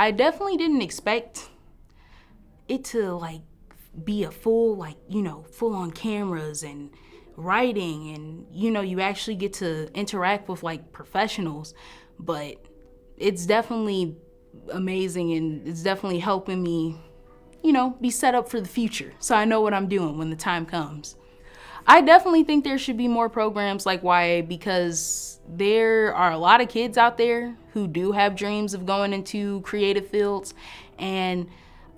I definitely didn't expect it to like be a full, like, full on cameras and writing, and you actually get to interact with like professionals. But it's definitely amazing, and it's definitely helping me, be set up for the future, so I know what I'm doing when the time comes. I definitely think there should be more programs like YA, because there are a lot of kids out there who do have dreams of going into creative fields. And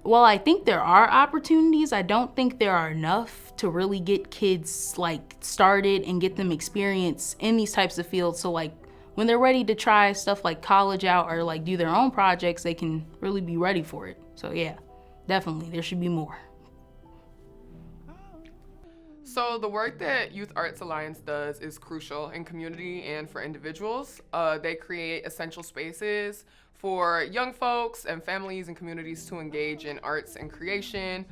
while I think there are opportunities, I don't think there are enough to really get kids like started and get them experience in these types of fields. So like when they're ready to try stuff like college out or like do their own projects, they can really be ready for it. So yeah, definitely there should be more. So the work that Youth Arts Alliance does is crucial in community and for individuals. They create essential spaces for young folks and families and communities to engage in arts and creation.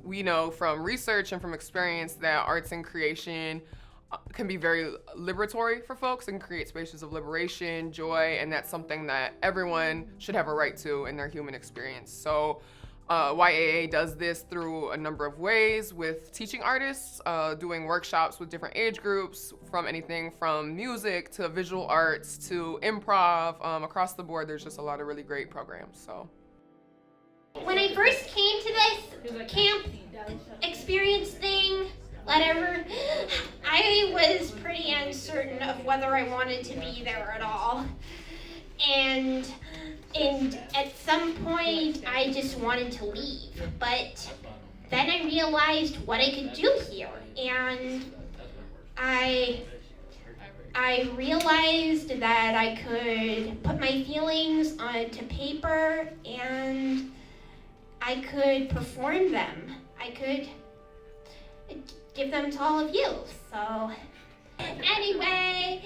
We know from research and from experience that arts and creation can be very liberatory for folks and create spaces of liberation, joy, and that's something that everyone should have a right to in their human experience. So YAA does this through a number of ways with teaching artists, doing workshops with different age groups, from anything from music to visual arts to improv. Across the board, there's just a lot of really great programs. So, when I first came to this camp experience thing, whatever, I was pretty uncertain of whether I wanted to be there at all. And at some point, I just wanted to leave. But then I realized what I could do here. And I realized that I could put my feelings onto paper and I could perform them. I could give them to all of you. So anyway,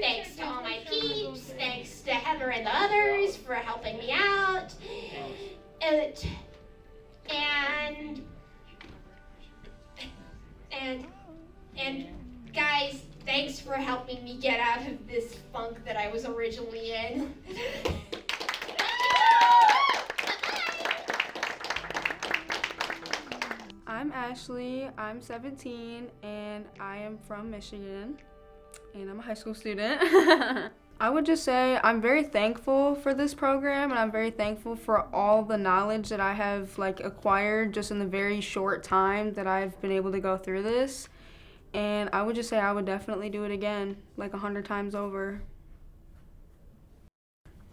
thanks to all my peeps, thanks to Heather and the others for helping me out. And guys, thanks for helping me get out of this funk that I was originally in. I'm Ashley, I'm 17, and I am from Michigan, and I'm a high school student. I would just say I'm very thankful for this program, and I'm very thankful for all the knowledge that I have acquired just in the very short time that I've been able to go through this. And I would just say I would definitely do it again, 100 times over.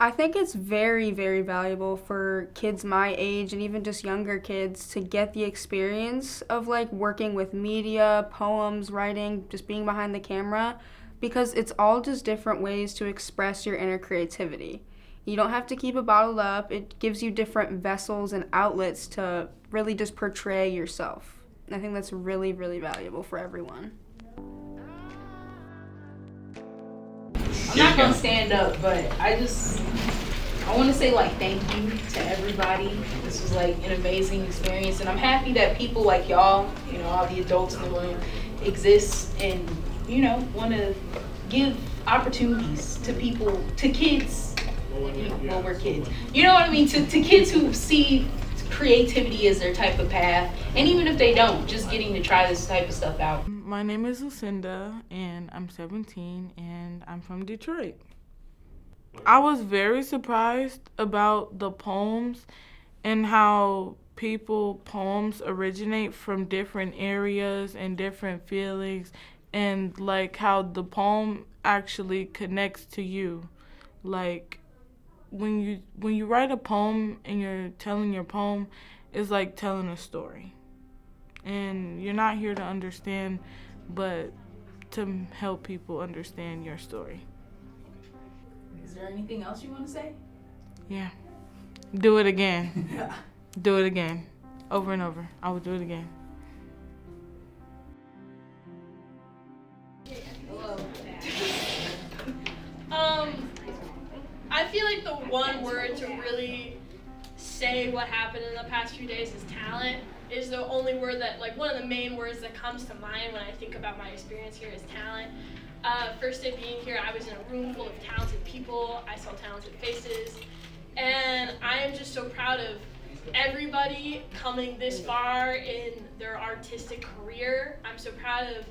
I think it's very, very valuable for kids my age and even just younger kids to get the experience of working with media, poems, writing, just being behind the camera, because it's all just different ways to express your inner creativity. You don't have to keep it bottled up. It gives you different vessels and outlets to really just portray yourself. And I think that's really, really valuable for everyone. I'm not gonna stand up, but I want to say thank you to everybody. This was an amazing experience, and I'm happy that people like y'all, all the adults in the room, exist and want to give opportunities to people, to kids. Well, we're kids. You know what I mean? To kids who see creativity as their type of path, and even if they don't, just getting to try this type of stuff out. My name is Lucinda, and I'm 17, and I'm from Detroit. I was very surprised about the poems and how poems originate from different areas and different feelings, and how the poem actually connects to you. When you write a poem and you're telling your poem, it's like telling a story. And you're not here to understand, but to help people understand your story. Is there anything else you want to say? Yeah. Do it again. Do it again. Over and over. I will do it again. I feel like the one word to really say what happened in the past few days is talent. Is the only word that, one of the main words that comes to mind when I think about my experience here is talent. First day being here, I was in a room full of talented people. I saw talented faces. And I'm just so proud of everybody coming this far in their artistic career. I'm so proud of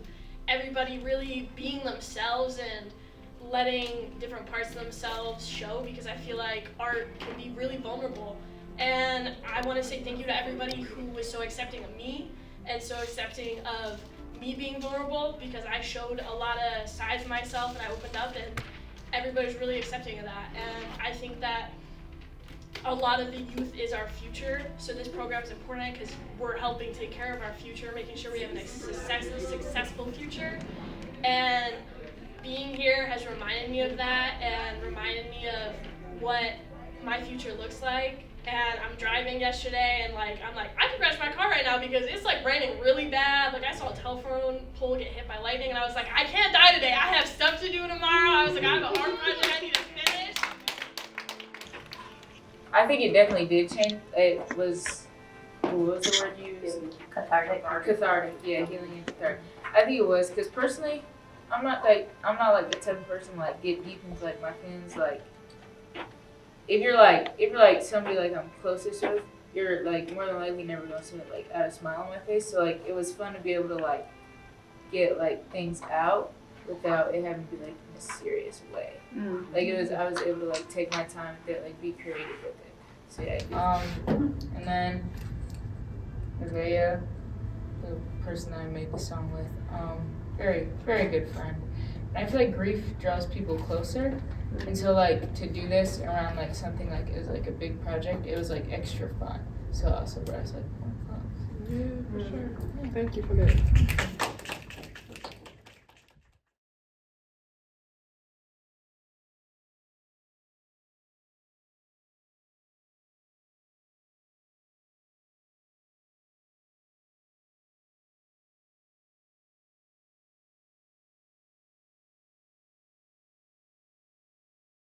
everybody really being themselves and letting different parts of themselves show, because I feel like art can be really vulnerable. And I want to say thank you to everybody who was so accepting of me and so accepting of me being vulnerable, because I showed a lot of sides of myself and I opened up, and everybody's really accepting of that. And I think that a lot of the youth is our future, so this program is important because we're helping take care of our future, making sure we have a successful future. And being here has reminded me of that and reminded me of what my future looks like. And I'm driving yesterday and I'm like, I can crash my car right now because it's like raining really bad. Like I saw a telephone pole get hit by lightning and I was like, I can't die today. I have stuff to do tomorrow. I was like, I have a art project I need to finish. I think it definitely did change. It was, what was the word you used? Cathartic. Cathartic, yeah, healing and cathartic. I think it was, because personally, I'm not like the type of person like get deep into like my feelings. Like if you're like somebody like I'm closest with, you're like more than likely never gonna see like add a smile on my face. So like it was fun to be able to like get like things out without it having to be like in a serious way. Like it was, I was able to like take my time with it, like be creative with it. So yeah. And then Nevaeh, the person that I made the song with, very, very good friend. And I feel like grief draws people closer. And so like to do this around like something like is like a big project, it was like extra fun. So also brought us like more fun. Yeah, for sure. Thank you for that.